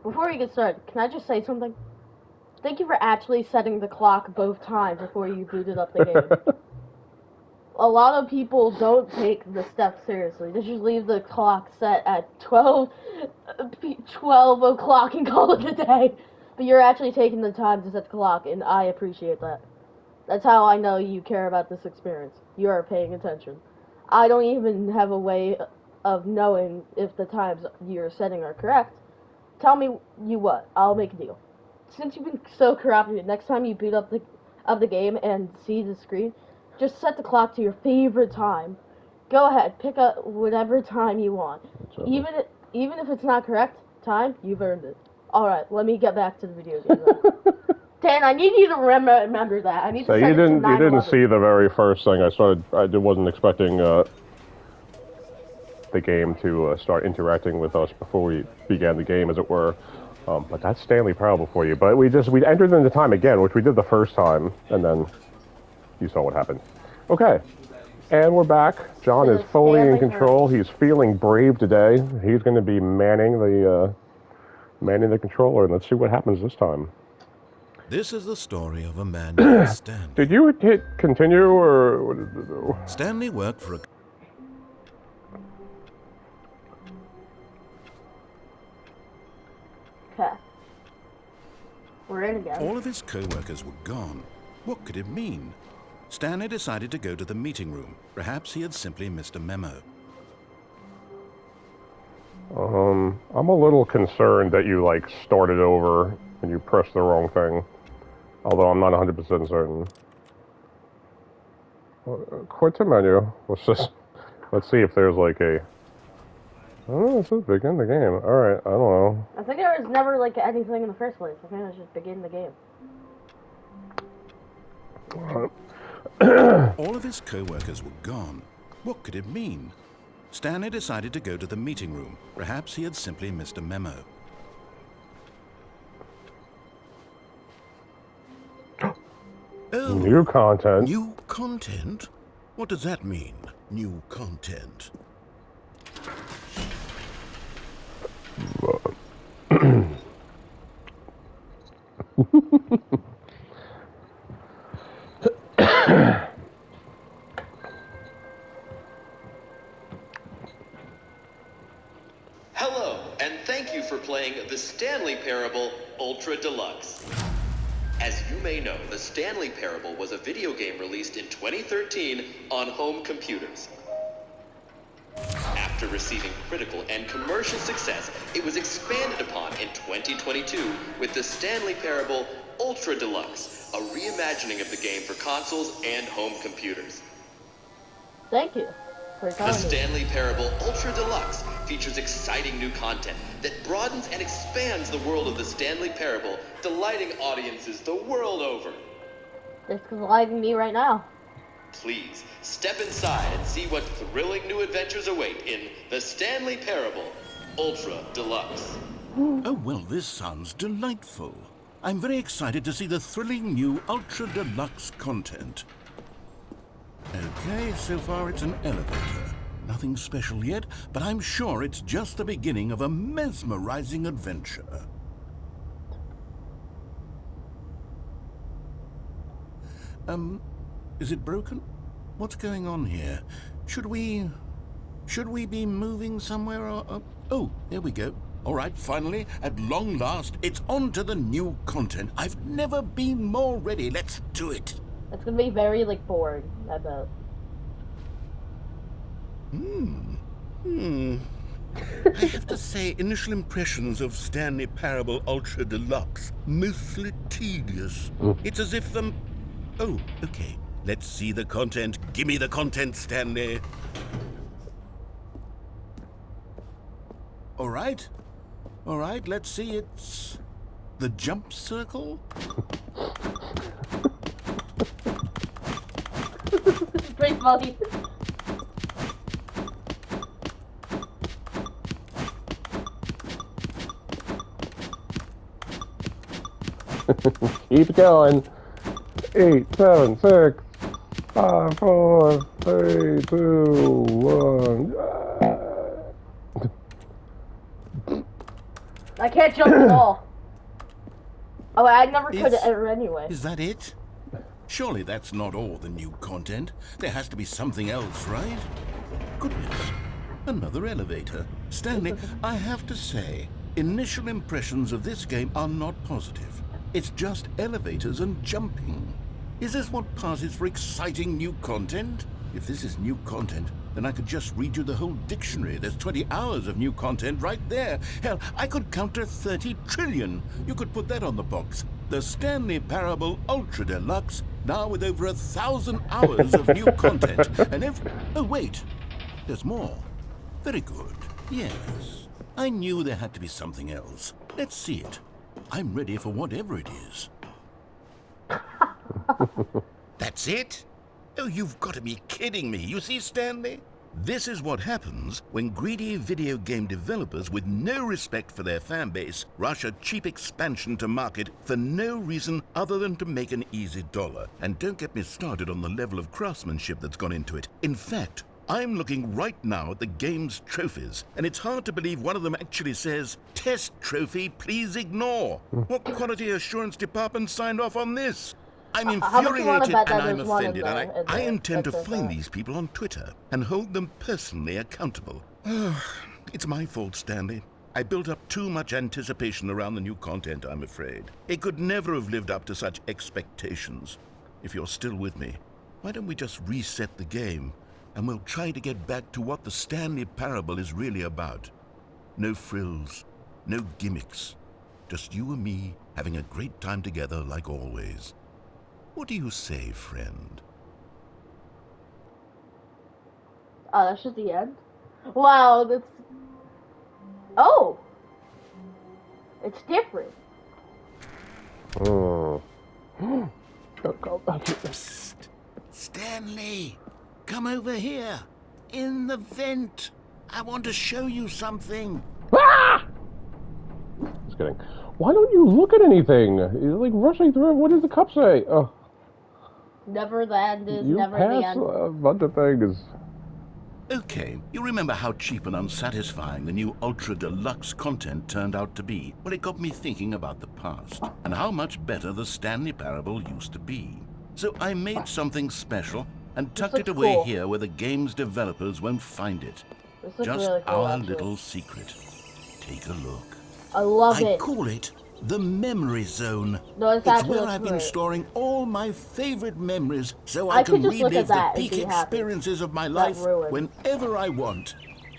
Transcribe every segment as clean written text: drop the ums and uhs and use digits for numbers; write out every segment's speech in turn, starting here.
Before we get started, can I just say something? Thank you for actually setting the clock both times before you booted up the game. A lot of people don't take the steps seriously. They just leave the clock set at 12 o'clock and call it a day. But you're actually taking the time to set the clock, and I appreciate that. That's how I know you care about this experience. You are paying attention. I don't even have a way of knowing if the times you're setting are correct. Tell me you what. I'll make a deal. Since you've been so corrupted, next time you boot up the game and see the screen, just set the clock to your favorite time. Go ahead, pick up whatever time you want. Even if it's not correct time, you've earned it. All right, let me get back to the video game. Dan, I need you to remember that. I need to set it to 9/11. You didn't see the very first thing I started. I wasn't expecting the game to start interacting with us before we began the game, as it were. But that's Stanley Parable for you. But we entered into time again, which we did the first time, and then you saw what happened. Okay, and we're back. John is fully in control. He's feeling brave today. He's going to be manning the controller, and let's see what happens this time. This is the story of a man named Stanley. Did you hit continue, or what did it do? Stanley worked for a... Okay. We're in again. All of his co-workers were gone. What could it mean? Stanley decided to go to the meeting room. Perhaps he had simply missed a memo. I'm a little concerned that you, started over and you pressed the wrong thing. Although I'm not 100% certain. Quit the menu. Let's see if there's a... Oh, this is begin the game. Alright, I don't know. I think there was never, anything in the first place. I think it was just begin the game. All of his co-workers were gone. What could it mean? Stanley decided to go to the meeting room. Perhaps he had simply missed a memo. Oh, new content. New content? What does that mean, new content? Hello, and thank you for playing The Stanley Parable Ultra Deluxe. As you may know, The Stanley Parable was a video game released in 2013 on home computers. After receiving critical and commercial success, it was expanded upon in 2022 with The Stanley Parable Ultra Deluxe, a reimagining of the game for consoles and home computers. Thank you for The telling me. Stanley Parable Ultra Deluxe features exciting new content that broadens and expands the world of The Stanley Parable, delighting audiences the world over. It's delighting me right now. Please, step inside and see what thrilling new adventures await in The Stanley Parable Ultra Deluxe. Oh, well, this sounds delightful. I'm very excited to see the thrilling new Ultra Deluxe content. Okay, so far it's an elevator. Nothing special yet, but I'm sure it's just the beginning of a mesmerizing adventure. Is it broken? What's going on here? Should we be moving somewhere or... Oh, there we go. All right, finally, at long last, it's on to the new content. I've never been more ready. Let's do it. It's gonna be very, boring, I bet. I have to say, initial impressions of Stanley Parable Ultra Deluxe, mostly tedious. It's as if Oh, okay. Let's see the content. Give me the content, Stanley. All right, let's see. It's the jump circle. This is pretty funny. Keep going. 8, 7, 6, 5, 4, 3, 2, 1. I can't jump at all. Oh, I never could Is- ever anyway. Is that it? Surely that's not all the new content. There has to be something else, right? Goodness. Another elevator. Stanley, I have to say, initial impressions of this game are not positive. It's just elevators and jumping. Is this what passes for exciting new content? If this is new content, then I could just read you the whole dictionary. There's 20 hours of new content right there. Hell, I could counter 30 trillion. You could put that on the box. The Stanley Parable Ultra Deluxe, now with over 1,000 hours of new content. And oh, wait. There's more. Very good. Yes. I knew there had to be something else. Let's see it. I'm ready for whatever it is. That's it? Oh, you've got to be kidding me. You see, Stanley? This is what happens when greedy video game developers with no respect for their fan base rush a cheap expansion to market for no reason other than to make an easy dollar. And don't get me started on the level of craftsmanship that's gone into it. In fact, I'm looking right now at the game's trophies, and it's hard to believe one of them actually says, "Test trophy, please ignore." What quality assurance department signed off on this? I'm How much you wanna infuriated bet that and I'm there's one in offended, there, and in I there intend to that says find that? these people on Twitter and hold them personally accountable. It's my fault, Stanley. I built up too much anticipation around the new content, I'm afraid. It could never have lived up to such expectations. If you're still with me, why don't we just reset the game, and we'll try to get back to what the Stanley Parable is really about. No frills, no gimmicks. Just you and me having a great time together like always. What do you say, friend? Oh, that's just the end? Wow, that's... Oh! It's different. Oh. Psst. Stanley, come over here. In the vent. I want to show you something. Just kidding. Why don't you look at anything? You're like rushing through it. What does the cup say? Oh, Never the end is you never the pass end. a bunch of things. Okay, you remember how cheap and unsatisfying the new Ultra Deluxe content turned out to be? Well, it got me thinking about the past and how much better the Stanley Parable used to be. So I made something special and tucked it looks away cool. here where the game's developers won't find it. This looks Just really cool, our actually. little secret. Take a look. I love I it. call it the memory zone. No, it's It's actually where looks I've been great. storing all my favorite memories so I I could can just look at relive the that and peak be happy. experiences of my That life ruined. whenever I want.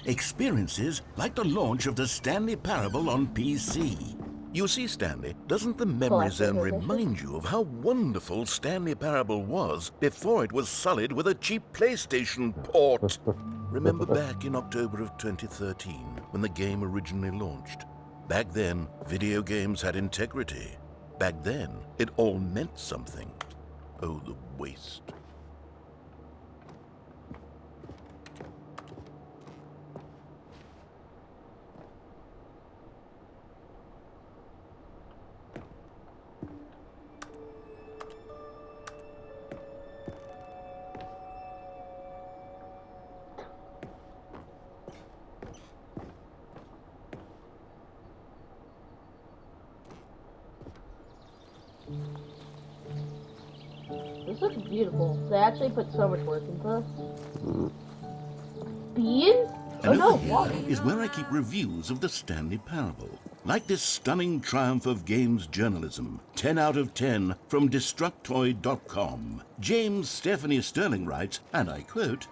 Experiences like the launch of the Stanley Parable on PC. You see, Stanley, doesn't the memory Collector's zone edition? remind you of how wonderful Stanley Parable was before it was sullied with a cheap PlayStation port? Remember back in October of 2013 when the game originally launched? Back then, video games had integrity. Back then, it all meant something. Oh, the waste. This looks beautiful. They actually put so much work into this. Beans? Oh And no, over here water. is where I keep reviews of the Stanley Parable. Like this stunning triumph of games journalism, 10 out of 10 from Destructoid.com. James Stephanie Sterling writes, and I quote,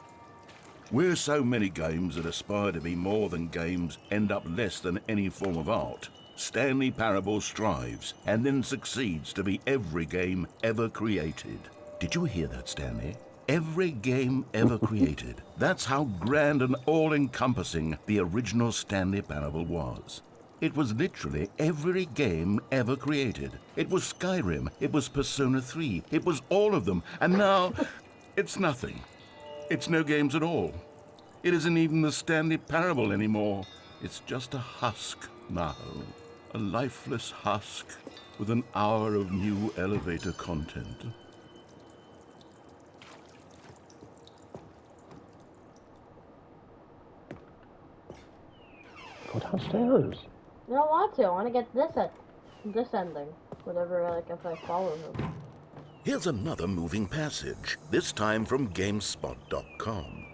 "Where so many games that aspire to be more than games end up less than any form of art, Stanley Parable strives and then succeeds to be every game ever created." Did you hear that, Stanley? Every game ever created. That's how grand and all-encompassing the original Stanley Parable was. It was literally every game ever created. It was Skyrim, it was Persona 3, it was all of them, and now it's nothing. It's no games at all. It isn't even the Stanley Parable anymore. It's just a husk now. A lifeless husk with an hour of new elevator content. Go downstairs. I don't want to. I want to get this ending. Whatever, like, if I follow him. Here's another moving passage, this time from GameSpot.com.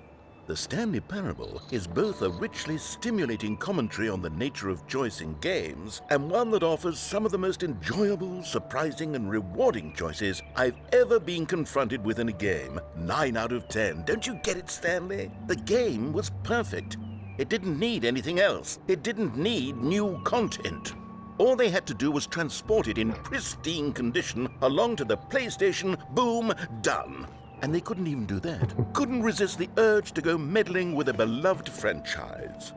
The Stanley Parable is both a richly stimulating commentary on the nature of choice in games and one that offers some of the most enjoyable, surprising, and rewarding choices I've ever been confronted with in a game. 9 out of 10. Don't you get it, Stanley? The game was perfect. It didn't need anything else. It didn't need new content. All they had to do was transport it in pristine condition along to the PlayStation. Boom, done. And they couldn't even do that. Couldn't resist the urge to go meddling with a beloved franchise.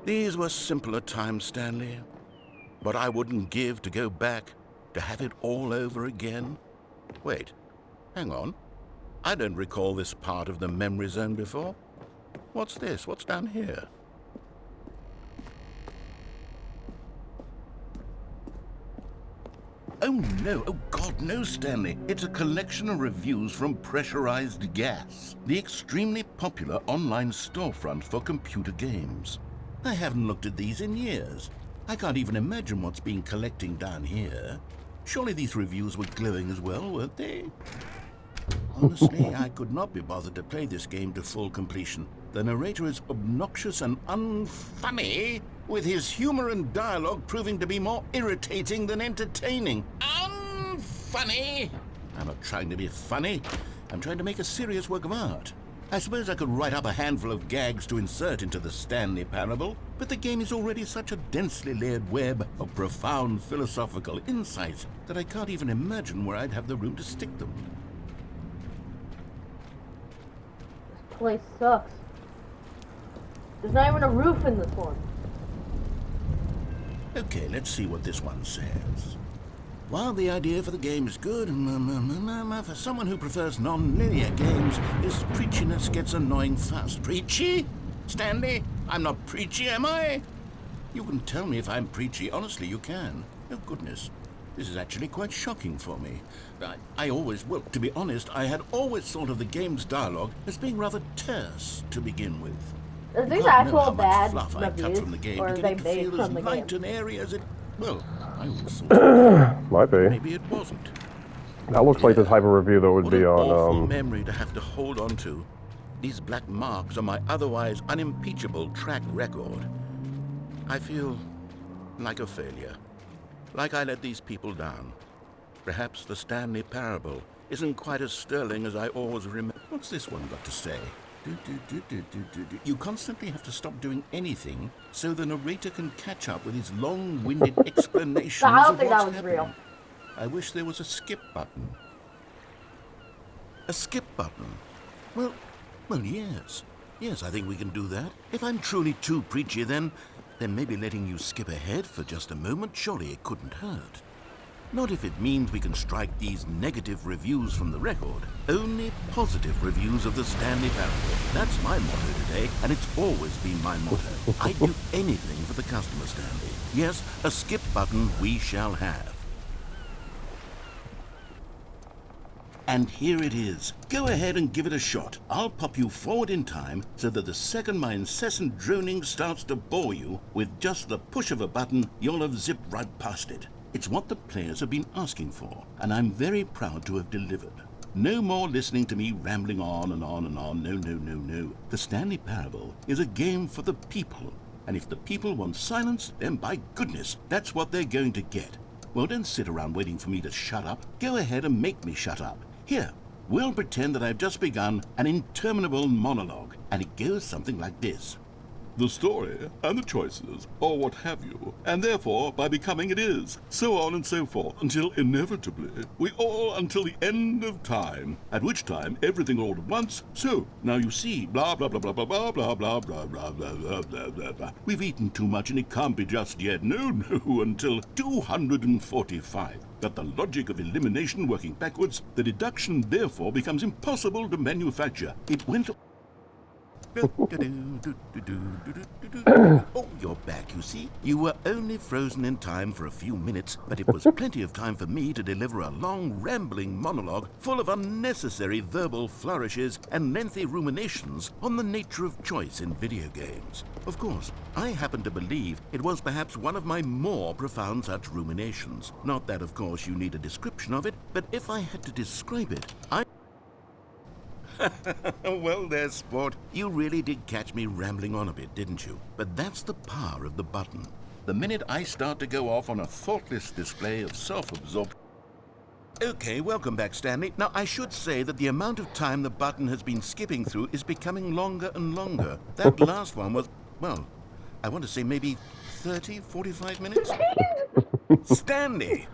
These were simpler times, Stanley. But I wouldn't give to go back, to have it all over again. Wait, hang on. I don't recall this part of the memory zone before. What's this? What's down here? Oh no, oh God, no, Stanley. It's a collection of reviews from Pressurized Gas, the extremely popular online storefront for computer games. I haven't looked at these in years. I can't even imagine what's been collecting down here. Surely these reviews were glowing as well, weren't they? Honestly, I could not be bothered to play this game to full completion. The narrator is obnoxious and unfunny, with his humor and dialogue proving to be more irritating than entertaining. Unfunny! I'm not trying to be funny. I'm trying to make a serious work of art. I suppose I could write up a handful of gags to insert into the Stanley Parable, but the game is already such a densely layered web of profound philosophical insights that I can't even imagine where I'd have the room to stick them. This place sucks. There's not even a roof in this one. Okay, let's see what this one says. While the idea for the game is good, for someone who prefers non-linear games, this preachiness gets annoying fast. Preachy? Stanley, I'm not preachy, am I? You can tell me if I'm preachy. Honestly, you can. Oh, goodness. This is actually quite shocking for me. Well, to be honest, I had always thought of the game's dialogue as being rather terse to begin with. Are these God, know actual how much bad fluff I cut reviews, from the game or to are get they it to made feel as from the light game? and airy as it... Well, I always thought Might be. maybe it wasn't. That looks like the type of review that would What be an awful on, memory to have to hold on to. These black marks on my otherwise unimpeachable track record. I feel like a failure. Like I let these people down. Perhaps the Stanley Parable isn't quite as sterling as I always remember. What's this one got to say? You constantly have to stop doing anything so the narrator can catch up with his long-winded explanations I don't of think what's that was happening. real. I wish there was a skip button. A skip button? Well, yes. Yes, I think we can do that. If I'm truly too preachy, then maybe letting you skip ahead for just a moment, surely it couldn't hurt. Not if it means we can strike these negative reviews from the record. Only positive reviews of the Stanley Parable. That's my motto today, and it's always been my motto. I'd do anything for the customer, Stanley. Yes, a skip button we shall have. And here it is. Go ahead and give it a shot. I'll pop you forward in time so that the second my incessant droning starts to bore you, with just the push of a button, you'll have zipped right past it. It's what the players have been asking for, and I'm very proud to have delivered. No more listening to me rambling on and on and on. No. The Stanley Parable is a game for the people, and if the people want silence, then by goodness, that's what they're going to get. Well, don't sit around waiting for me to shut up. Go ahead and make me shut up. Here, we'll pretend that I've just begun an interminable monologue, and it goes something like this. The story and the choices, or what have you, and therefore by becoming it is, so on and so forth, until inevitably we all until the end of time, at which time everything all at once, so now you see, blah blah blah blah blah blah blah blah blah blah blah blah blah blah blah. We've eaten too much and it can't be just yet, no, until 245. But the logic of elimination working backwards, the deduction therefore becomes impossible to manufacture. It went... Oh, you're back, you see. You were only frozen in time for a few minutes, but it was plenty of time for me to deliver a long, rambling monologue full of unnecessary verbal flourishes and lengthy ruminations on the nature of choice in video games. Of course, I happen to believe it was perhaps one of my more profound such ruminations. Not that, of course, you need a description of it, but if I had to describe it, Well there, sport. You really did catch me rambling on a bit, didn't you? But that's the power of the button. The minute I start to go off on a thoughtless display of self-absorption... Okay, welcome back, Stanley. Now, I should say that the amount of time the button has been skipping through is becoming longer and longer. That last one was, well, I want to say maybe 30, 45 minutes? Stanley,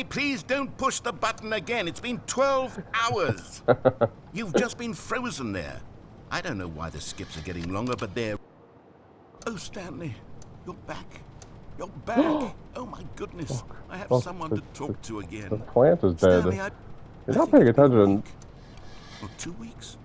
please don't push the button again. It's been 12 hours. You've just been frozen there. I don't know why the skips are getting longer, but they're... Oh, Stanley, you're back. You're back. Oh, my goodness. I have someone to talk to again. The plant is dead. Stanley, You're not paying attention. Or 2 weeks?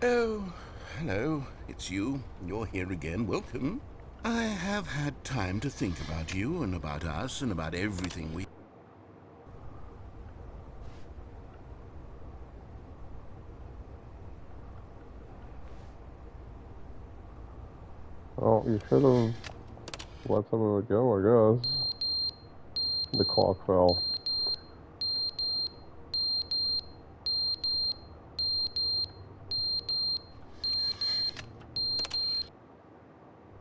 Oh, hello. It's you. You're here again. Welcome. I have had time to think about you and about us and about everything we... Oh, you should have let some of it go, I guess. The clock fell.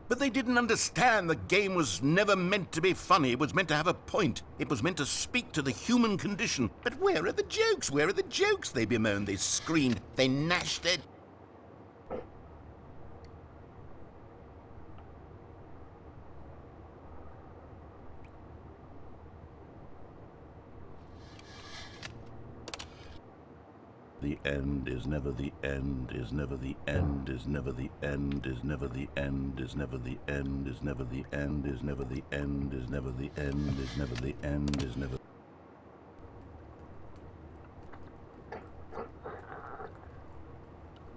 But they didn't understand the game was never meant to be funny. It was meant to have a point. It was meant to speak to the human condition. But where are the jokes? Where are the jokes? They bemoaned, they screamed, they gnashed their... The end is never the end, is never the end, is never the end, is never the end, is never the end, is never the end, is never the end, is never the end, is never the end, is never...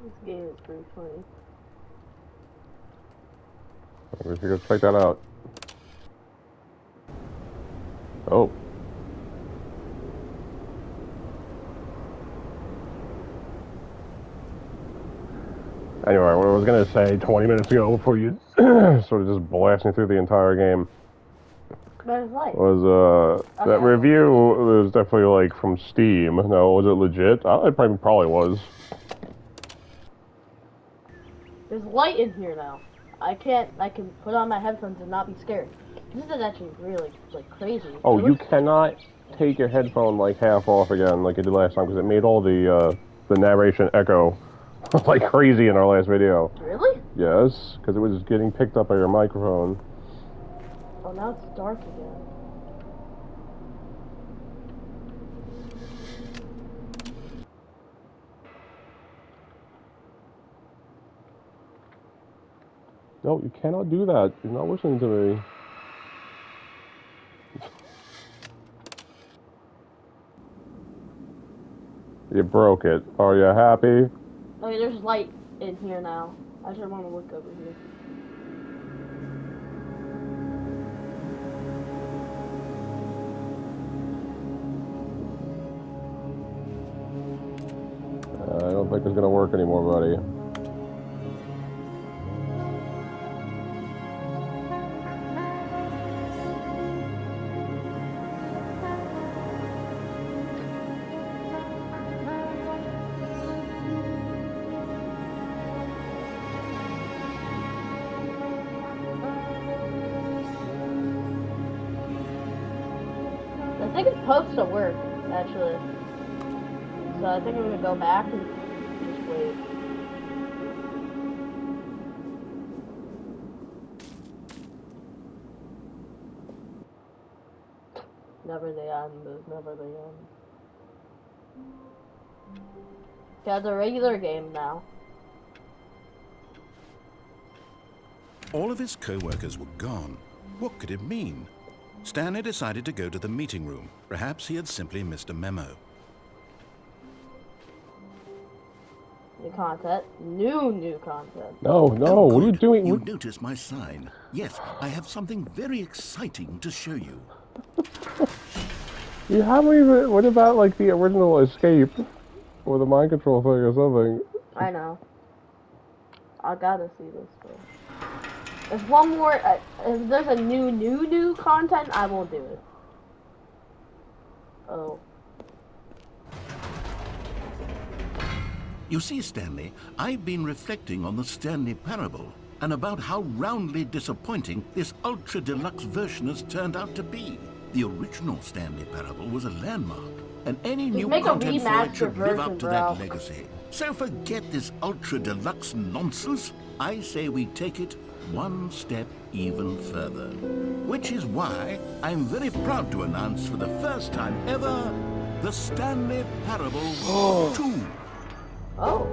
This game is pretty funny. We should go check that out. Oh. Anyway, what I was going to say 20 minutes ago before you sort of just blasting through the entire game was that review was definitely like from Steam. No, was it legit? It probably was. There's light in here now. I can put on my headphones and not be scared. This is actually really like crazy. Oh, you cannot take your headphone like half off again like you did last time because it made all the narration echo like crazy in our last video. Really? Yes, because it was getting picked up by your microphone. Oh, now it's dark again. No, you cannot do that. You're not listening to me. You broke it. Are you happy? Okay, there's light in here now. I just want to look over here. I don't think it's gonna work anymore, buddy. I think it's supposed to work, actually. So I think I'm gonna go back and just wait. Never the end is never the end. Okay, it's a regular game now. All of his co-workers were gone. What could it mean? Stanley decided to go to the meeting room. Perhaps he had simply missed a memo. New content. New content. No, Oh, what are you good. doing? You noticed my sign. Yes, I have something very exciting to show you. You haven't even. What about like the original escape, or the mind control thing, or something? I know. I gotta see this though. If one more, if there's a new content, I will do it. Oh. You see, Stanley, I've been reflecting on the Stanley Parable and about how roundly disappointing this Ultra Deluxe version has turned out to be. The original Stanley Parable was a landmark, and any Just new make a content for it remastered should live version, up to bro. that legacy. So forget this Ultra Deluxe nonsense. I say we take it one step even further. Which is why I'm very proud to announce for the first time ever, the Stanley Parable 2. Oh.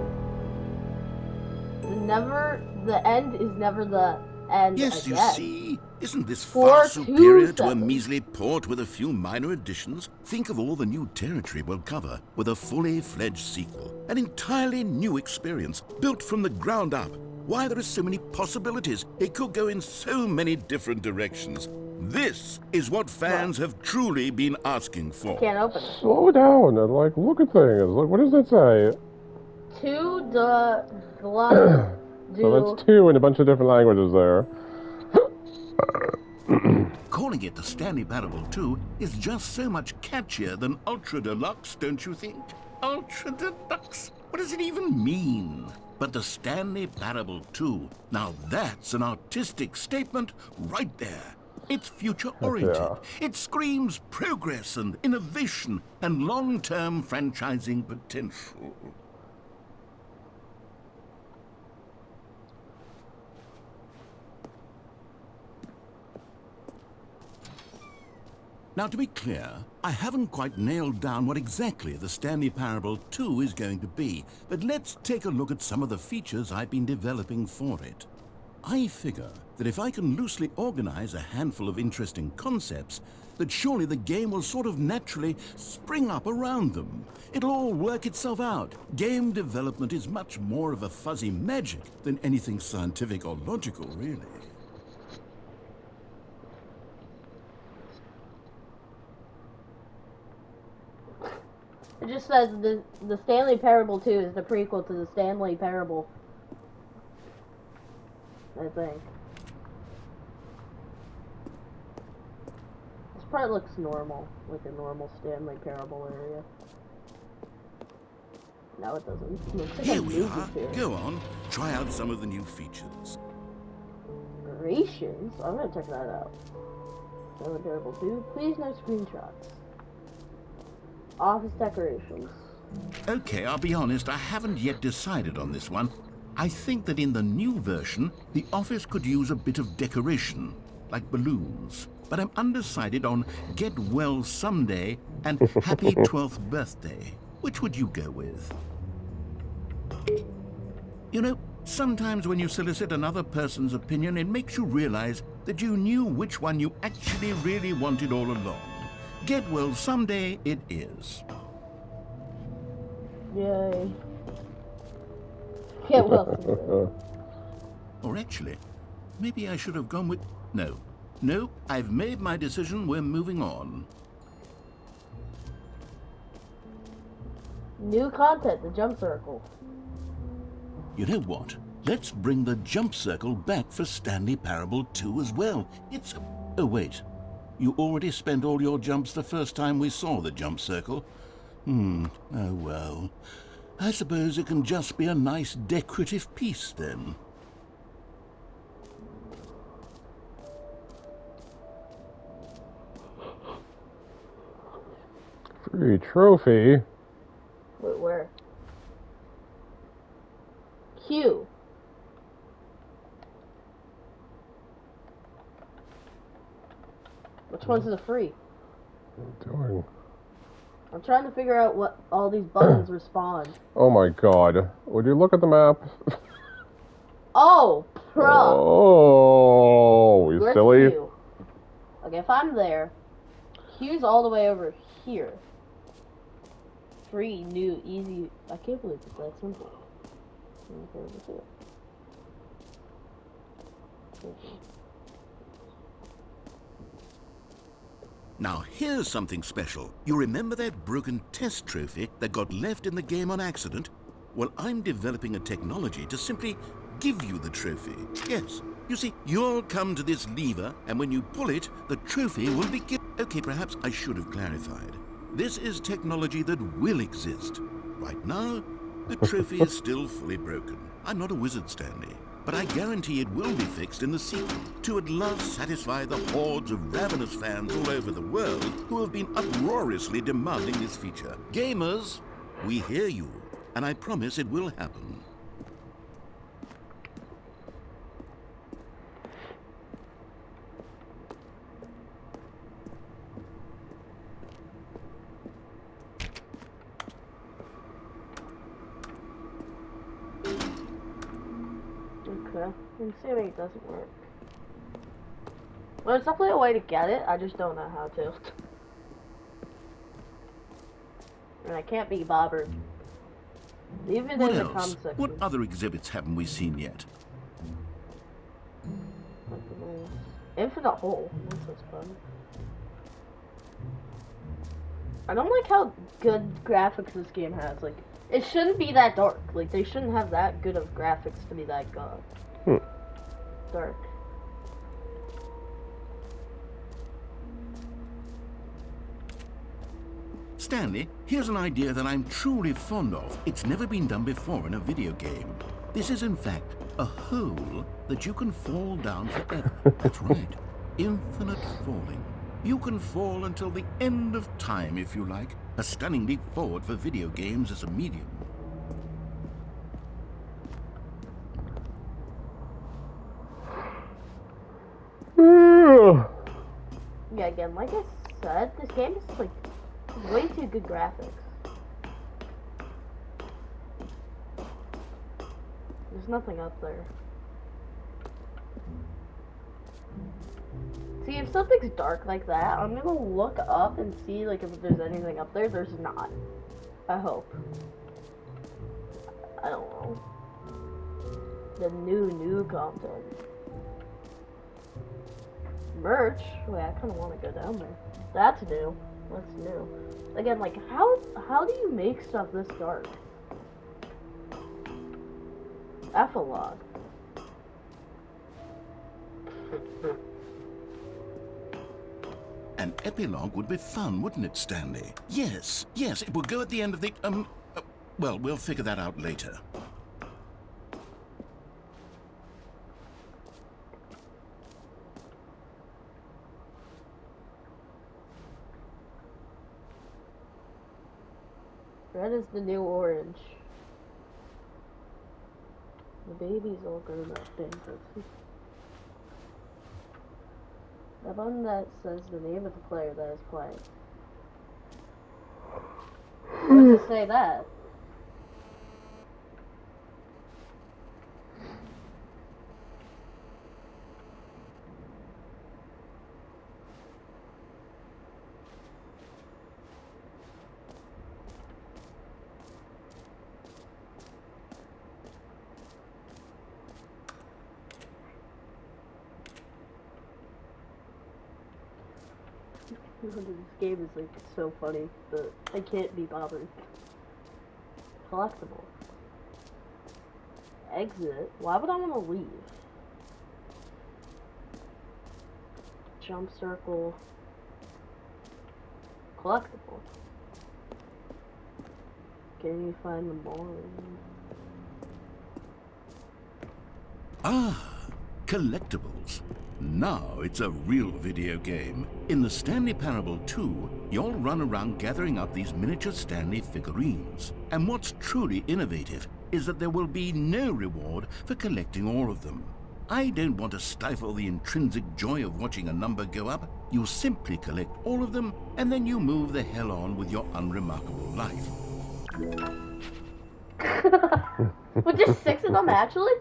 The end is never the end Yes, again. you see? Isn't this far 427. superior to a measly port with a few minor additions? Think of all the new territory we'll cover with a fully fledged sequel. An entirely new experience, built from the ground up. Why, there are so many possibilities. It could go in so many different directions. This is what fans have truly been asking for. Can't open it. Slow down and like look at things. Like, what does it say? To the Deluxe. So that's 2 in a bunch of different languages there. Calling it the Stanley Parable 2 is just so much catchier than Ultra Deluxe, don't you think? Ultra Deluxe? What does it even mean? But the Stanley Parable 2, now that's an artistic statement right there. It's future-oriented. Yeah. It screams progress and innovation and long-term franchising potential. Now, to be clear, I haven't quite nailed down what exactly the Stanley Parable 2 is going to be, but let's take a look at some of the features I've been developing for it. I figure that if I can loosely organize a handful of interesting concepts, that surely the game will sort of naturally spring up around them. It'll all work itself out. Game development is much more of a fuzzy magic than anything scientific or logical, really. It just says the Stanley Parable 2 is the prequel to the Stanley Parable. I think. This part looks normal, like a normal Stanley Parable area. No, it doesn't. It looks like Here a we movie are. theater. Go on. Try out some of the new features. Decorations? I'm gonna check that out. Stanley Parable 2. Please no screenshots. Office decorations. Okay, I'll be honest, I haven't yet decided on this one. I think that in the new version, the office could use a bit of decoration, like balloons. But I'm undecided on Get Well Someday and Happy 12th Birthday. Which would you go with? You know, sometimes when you solicit another person's opinion, it makes you realize that you knew which one you actually really wanted all along. Get Well Someday it is. Yay. Get well someday. Or actually, maybe I should have gone with... No, I've made my decision, we're moving on. New content, the jump circle. You know what? Let's bring the jump circle back for Stanley Parable 2 as well. It's... Oh, wait. You already spent all your jumps the first time we saw the jump circle. Oh well. I suppose it can just be a nice decorative piece then. Free trophy. Wait, where? Q. Which one's the free? What are you doing? I'm trying to figure out what all these buttons respond. Oh my god. Would you look at the map? Oh, pro. Oh, you Where's silly. Q? Okay, if I'm there, Q's all the way over here. Free, new, easy. I can't believe it's that simple. Okay, let's see it. Okay. Now here's something special. You remember that broken test trophy that got left in the game on accident? Well, I'm developing a technology to simply give you the trophy. Yes. You see, you'll come to this lever, and when you pull it, the trophy will be given. Okay, perhaps I should have clarified. This is technology that will exist. Right now, the trophy is still fully broken. I'm not a wizard, Stanley, but I guarantee it will be fixed in the sequel to at last satisfy the hordes of ravenous fans all over the world who have been uproariously demanding this feature. Gamers, we hear you, and I promise it will happen. Okay. I'm assuming it doesn't work. Well, there's definitely a way to get it, I just don't know how to. And I can't be bothered. Even What in the else? comment section. What other exhibits haven't we seen yet? Infinite hole. This is fun. I don't like how good graphics this game has. Like, it shouldn't be that dark. Like, they shouldn't have that good of graphics to be that dark. Stanley, here's an idea that I'm truly fond of. It's never been done before in a video game. This is, in fact, a hole that you can fall down forever. That's right. Infinite falling. You can fall until the end of time, if you like. A stunning leap forward for video games as a medium. Yeah, again, like I said, this game is, like, way too good graphics. There's nothing up there. See, if something's dark like that, I'm gonna look up and see, like, if there's anything up there. There's not. I hope. I don't know. The new content. Merch? Wait, I kinda wanna go down there. That's new. What's new? Again, like, how do you make stuff this dark? Epilogue. An epilogue would be fun, wouldn't it, Stanley? Yes, it would go at the end of the, well, we'll figure that out later. Red is the new orange. The baby's all grown up in person. The button that says the name of the player that is playing. Where does it say that? This game is like so funny, but I can't be bothered. Collectible. Exit? Why would I want to leave? Jump circle. Collectible. Can you find the more? Ah, collectibles. Now it's a real video game. In the Stanley Parable 2, you'll run around gathering up these miniature Stanley figurines. And what's truly innovative is that there will be no reward for collecting all of them. I don't want to stifle the intrinsic joy of watching a number go up. You simply collect all of them, and then you move the hell on with your unremarkable life. With just 6 of them, actually?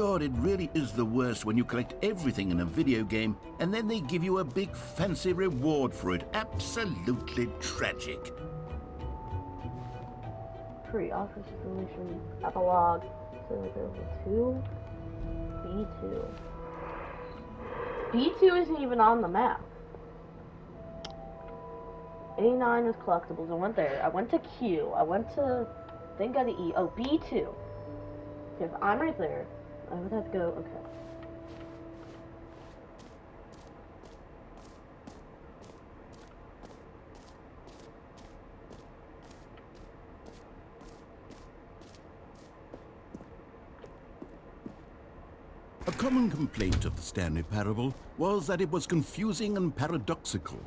God, it really is the worst when you collect everything in a video game and then they give you a big fancy reward for it. Absolutely tragic. Free office solution epilogue. So there's 2. B2. B2 isn't even on the map. A9 is collectibles. I went there. I went to Q. I went to. I think I got to E. Oh, B2. If I'm right there, I would have to go. Okay. A common complaint of the Stanley Parable was that it was confusing and paradoxical,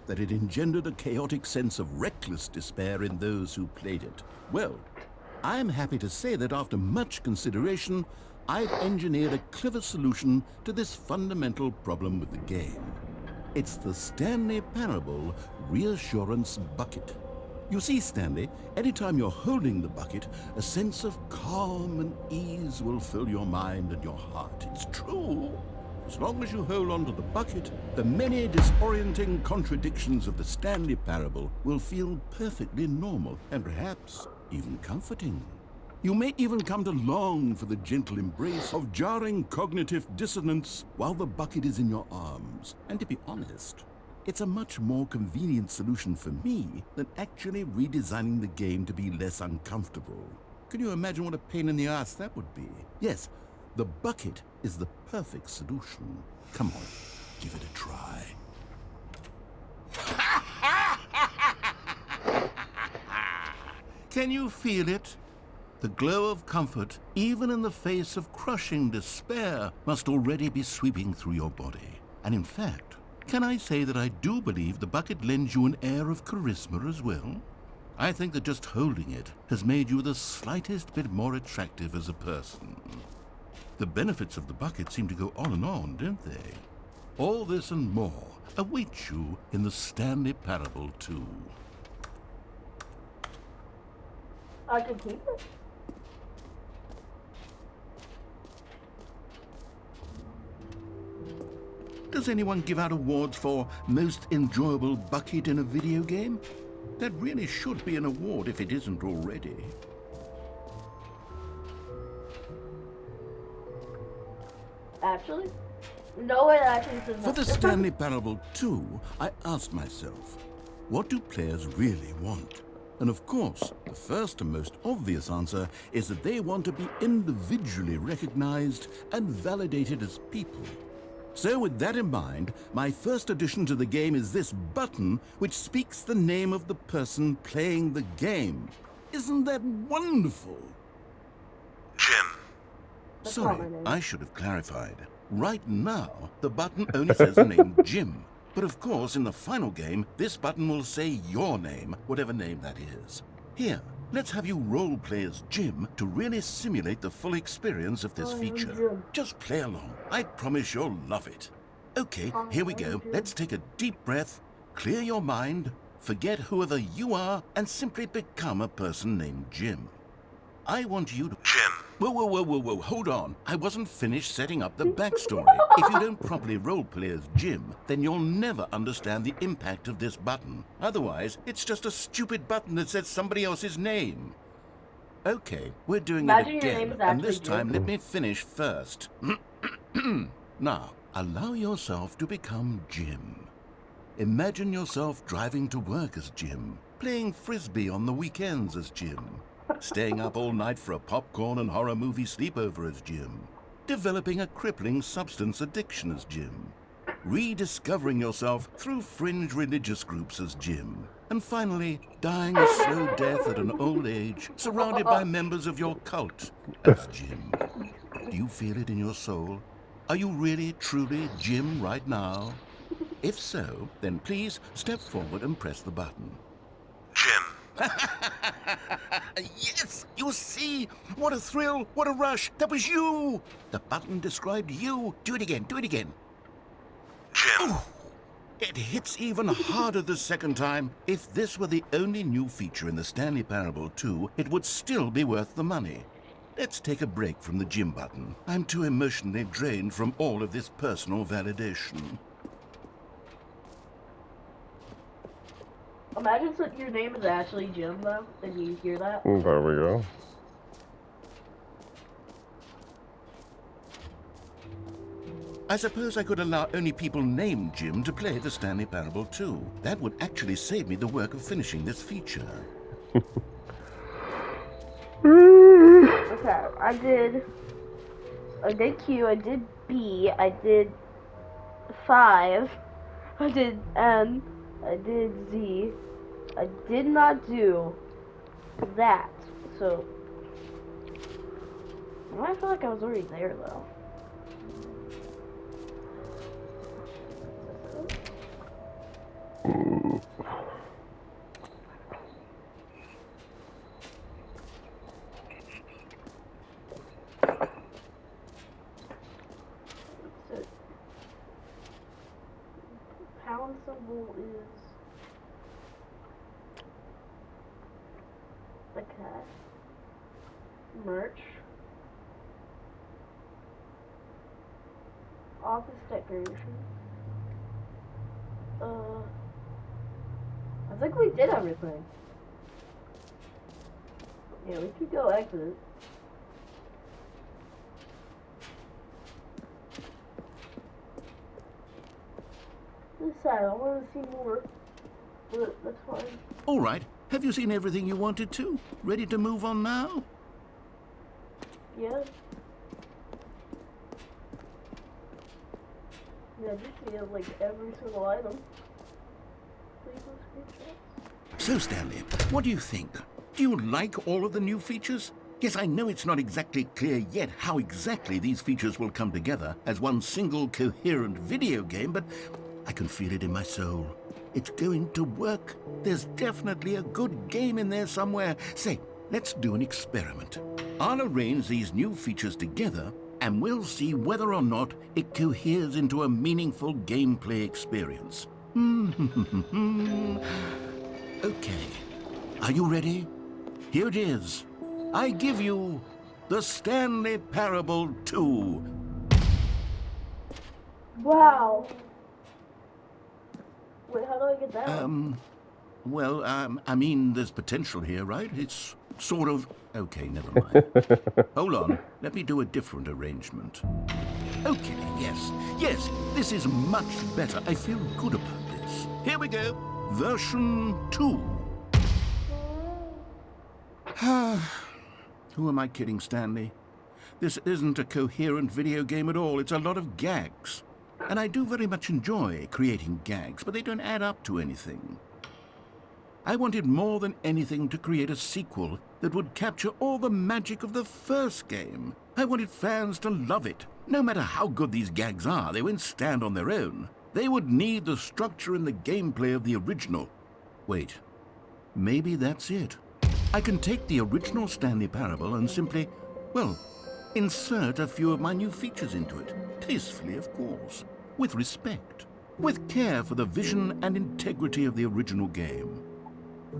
that it engendered a chaotic sense of reckless despair in those who played it. Well, I'm happy to say that after much consideration, I've engineered a clever solution to this fundamental problem with the game. It's the Stanley Parable Reassurance Bucket. You see, Stanley, anytime you're holding the bucket, a sense of calm and ease will fill your mind and your heart. It's true. As long as you hold on to the bucket, the many disorienting contradictions of the Stanley Parable will feel perfectly normal and perhaps even comforting. You may even come to long for the gentle embrace of jarring cognitive dissonance while the bucket is in your arms. And to be honest, it's a much more convenient solution for me than actually redesigning the game to be less uncomfortable. Can you imagine what a pain in the ass that would be? Yes, the bucket is the perfect solution. Come on, give it a try. Can you feel it? The glow of comfort, even in the face of crushing despair, must already be sweeping through your body. And in fact, can I say that I do believe the bucket lends you an air of charisma as well? I think that just holding it has made you the slightest bit more attractive as a person. The benefits of the bucket seem to go on and on, don't they? All this and more await you in the Stanley Parable 2. I can keep it. Does anyone give out awards for most enjoyable bucket in a video game? That really should be an award if it isn't already. Actually? No, it actually says For the Stanley Parable 2, I asked myself, what do players really want? And of course, the first and most obvious answer is that they want to be individually recognized and validated as people. So with that in mind, my first addition to the game is this button which speaks the name of the person playing the game. Isn't that wonderful? Jim. That's not my Sorry, name. I should have clarified. Right now, the button only says the name Jim. But of course, in the final game, this button will say your name, whatever name that is. Here, let's have you role-play as Jim to really simulate the full experience of this feature. Jim. Just play along. I promise you'll love it. Okay, here we go. Let's take a deep breath, clear your mind, forget whoever you are, and simply become a person named Jim. I want you to... Jim. Whoa, hold on. I wasn't finished setting up the backstory. If you don't properly roleplay as Jim, then you'll never understand the impact of this button. Otherwise, it's just a stupid button that says somebody else's name. Okay, we're doing Imagine it your name again, is and actually this time Jim. let me finish first. Now, allow yourself to become Jim. Imagine yourself driving to work as Jim, playing frisbee on the weekends as Jim, staying up all night for a popcorn and horror movie sleepover as Jim, developing a crippling substance addiction as Jim, rediscovering yourself through fringe religious groups as Jim, and finally dying a slow death at an old age surrounded by members of your cult as Jim. Do you feel it in your soul? Are you really, truly Jim right now? If so, then please step forward and press the button. Jim. Yes! You see? What a thrill! What a rush! That was you! The button described you. Do it again. Do it again. Jim. It hits even harder the second time. If this were the only new feature in the Stanley Parable 2, it would still be worth the money. Let's take a break from the gym button. I'm too emotionally drained from all of this personal validation. Imagine that your name is actually Jim, though, and you hear that. There we go. I suppose I could allow only people named Jim to play the Stanley Parable 2. That would actually save me the work of finishing this feature. Okay, I did Q, I did B, I did 5, I did N, I did Z. I did not do that, so I feel like I was already there, though. Pound symbol is the cat. Merch. Office decoration. I think we did everything. Yeah, we could go exit. This side, I want to see more, but that's fine. All right. Have you seen everything you wanted to? Ready to move on now? Yeah. Yeah, just see like every single item. Please don't screenshots. So, Stanley, what do you think? Do you like all of the new features? Yes, I know it's not exactly clear yet how exactly these features will come together as one single coherent video game, but I can feel it in my soul. It's going to work. There's definitely a good game in there somewhere. Say, let's do an experiment. I'll arrange these new features together, and we'll see whether or not it coheres into a meaningful gameplay experience. Okay. Are you ready? Here it is. I give you the Stanley Parable 2. Wow. Wait, how do I get that? Well, I mean, there's potential here, right? It's sort of... Okay, never mind. Hold on. Let me do a different arrangement. Okay, yes, this is much better. I feel good about this. Here we go. Version 2. Who am I kidding, Stanley? This isn't a coherent video game at all. It's a lot of gags. And I do very much enjoy creating gags, but they don't add up to anything. I wanted more than anything to create a sequel that would capture all the magic of the first game. I wanted fans to love it. No matter how good these gags are, they won't stand on their own. They would need the structure and the gameplay of the original. Wait, maybe that's it. I can take the original Stanley Parable and simply, well, insert a few of my new features into it. Tastefully, of course. With respect. With care for the vision and integrity of the original game.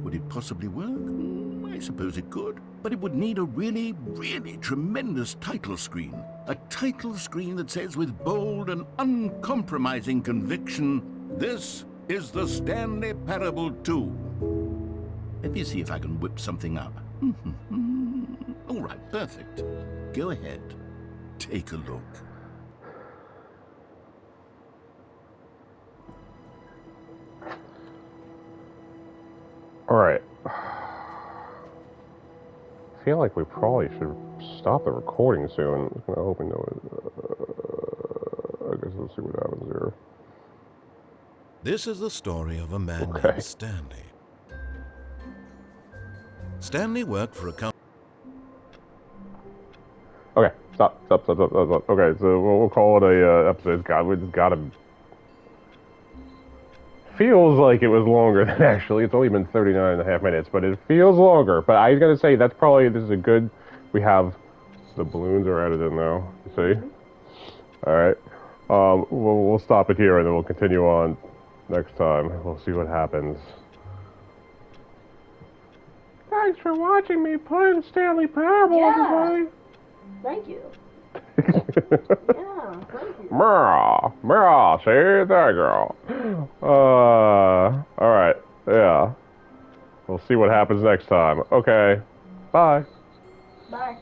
Would it possibly work? I suppose it could. But it would need a really, really tremendous title screen. A title screen that says with bold and uncompromising conviction, "This is the Stanley Parable 2. Let me see if I can whip something up. All right, perfect. Go ahead. Take a look. All right. I feel like we probably should stop the recording soon. I'm kind of hoping I guess let's see what happens here. This is the story of a man Okay. named Stanley. Stanley worked for a company. Okay, stop. Okay, so we'll call it a episode. It's gotta. Feels like it was longer than actually. It's only been 39 and a half minutes, but it feels longer. But I was gonna say this is a good. We have the balloons are added in now. You see? All right. We'll stop it here and then we'll continue on next time. We'll see what happens. Thanks for watching me play the Stanley Parable, everybody. Thank you. Yeah, thank you. Mirror, see there, girl. All right, yeah. We'll see what happens next time. Okay, bye. Bye.